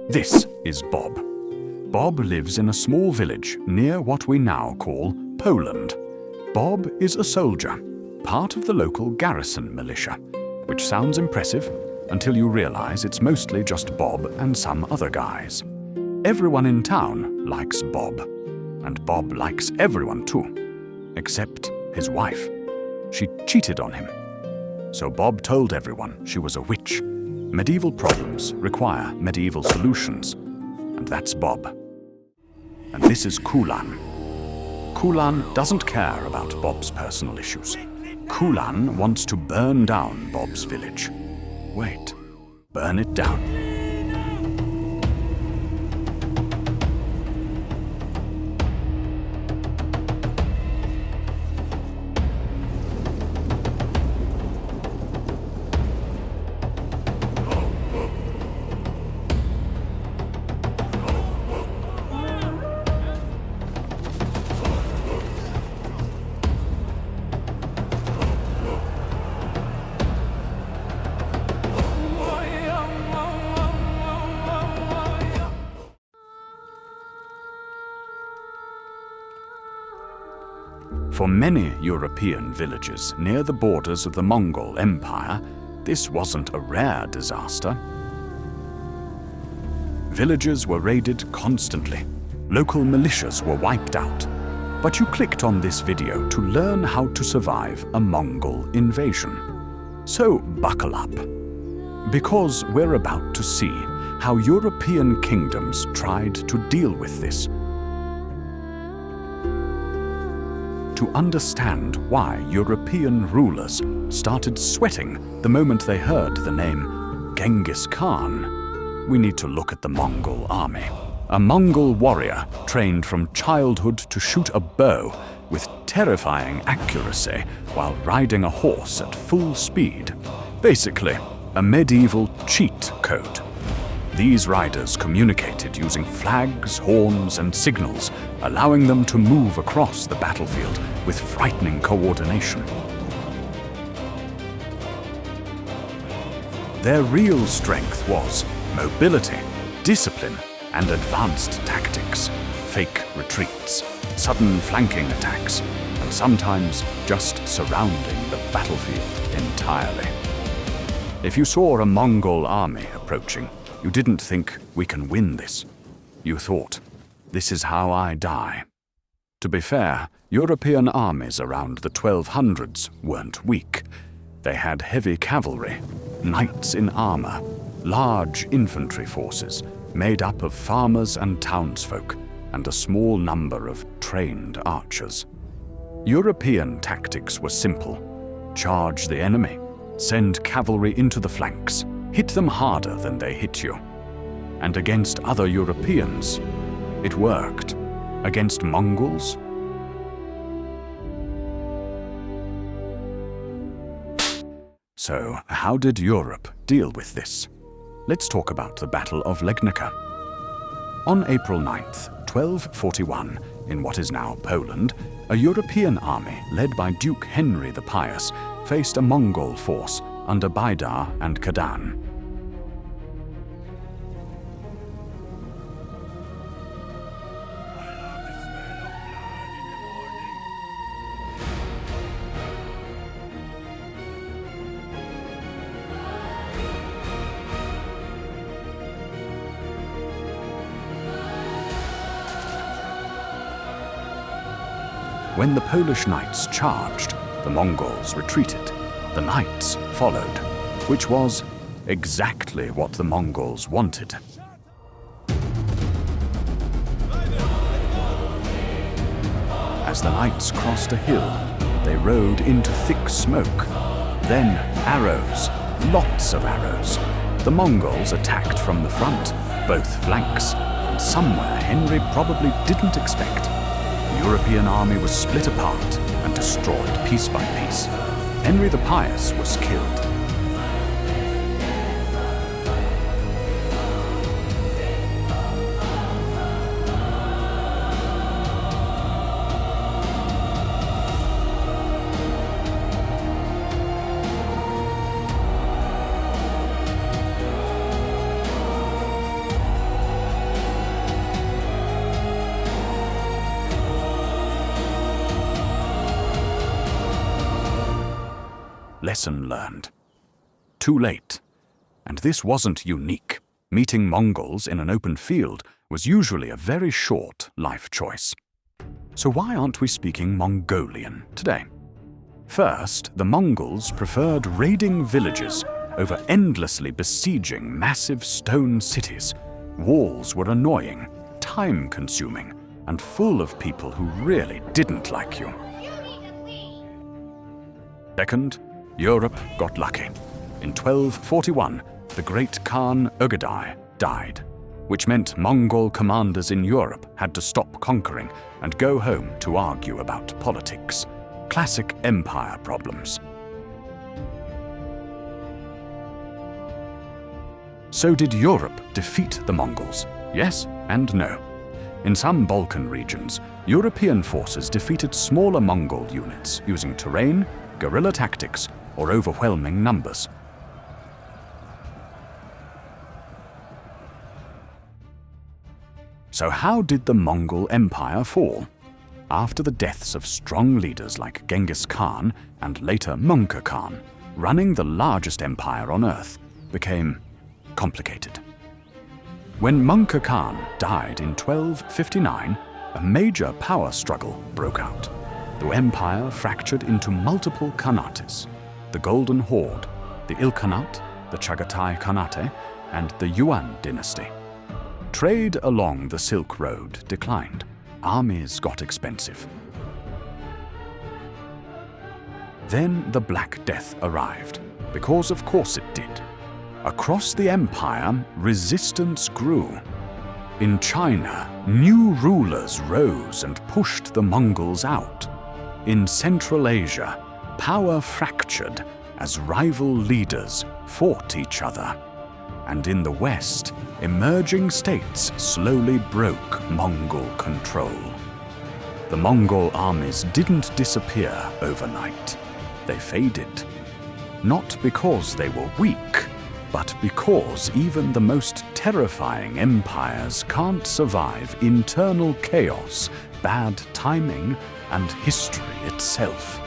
This is Bob. Bob lives in a small village near what we now call Poland. Bob is a soldier, part of the local garrison militia, which sounds impressive until you realize it's mostly just Bob and some other guys. Everyone in town likes Bob, and Bob likes everyone too, except his wife. She cheated on him. So Bob told everyone she was a witch. Medieval problems require medieval solutions, and that's Bob. And this is Kulan. Kulan doesn't care about Bob's personal issues. Kulan wants to burn down Bob's village. Wait, burn it down. For many European villages near the borders of the Mongol Empire, this wasn't a rare disaster. Villages were raided constantly. Local militias were wiped out. But you clicked on this video to learn how to survive a Mongol invasion. So buckle up, because we're about to see how European kingdoms tried to deal with this. To understand why European rulers started sweating the moment they heard the name Genghis Khan, we need to look at the Mongol army. A Mongol warrior trained from childhood to shoot a bow with terrifying accuracy while riding a horse at full speed. Basically, a medieval cheat code. These riders communicated using flags, horns, and signals, allowing them to move across the battlefield with frightening coordination. Their real strength was mobility, discipline, and advanced tactics, fake retreats, sudden flanking attacks, and sometimes just surrounding the battlefield entirely. If you saw a Mongol army approaching, you didn't think, we can win this. You thought, this is how I die. To be fair, European armies around the 1200s weren't weak. They had heavy cavalry, knights in armor, large infantry forces made up of farmers and townsfolk, and a small number of trained archers. European tactics were simple. Charge the enemy, send cavalry into the flanks, hit them harder than they hit you. And against other Europeans, it worked. Against Mongols? So, how did Europe deal with this? Let's talk about the Battle of Legnica. On April 9th, 1241, in what is now Poland, a European army led by Duke Henry the Pious faced a Mongol force under Baidar and Kadan. When the Polish knights charged, the Mongols retreated. The knights followed, which was exactly what the Mongols wanted. As the knights crossed a hill, they rode into thick smoke. Then arrows, lots of arrows. The Mongols attacked from the front, both flanks, and somewhere Henry probably didn't expect. The European army was split apart and destroyed piece by piece. Henry the Pious was killed. lesson learned. Too late. And this wasn't unique. Meeting Mongols in an open field was usually a very short life choice. So why aren't we speaking Mongolian today? First, the Mongols preferred raiding villages over endlessly besieging massive stone cities. Walls were annoying, time-consuming, and full of people who really didn't like you. Second, Europe got lucky. In 1241, the great Khan Ögedei died, which meant Mongol commanders in Europe had to stop conquering and go home to argue about politics. Classic empire problems. So did Europe defeat the Mongols? Yes and no. In some Balkan regions, European forces defeated smaller Mongol units using terrain, guerrilla tactics, or overwhelming numbers. So how did the Mongol Empire fall? After the deaths of strong leaders like Genghis Khan and later Mongol Khan, running the largest empire on earth became complicated. When Mongol Khan died in 1259, a major power struggle broke out. The empire fractured into multiple khanates: the Golden Horde, the Ilkhanate, the Chagatai Khanate, and the Yuan dynasty. Trade along the Silk Road declined. Armies got expensive. Then the Black Death arrived, because of course it did. Across the empire, resistance grew. In China, new rulers rose and pushed the Mongols out. In Central Asia, power fractured as rival leaders fought each other. And in the West, emerging states slowly broke Mongol control. The Mongol armies didn't disappear overnight. They faded. Not because they were weak, but because even the most terrifying empires can't survive internal chaos, bad timing, and history itself.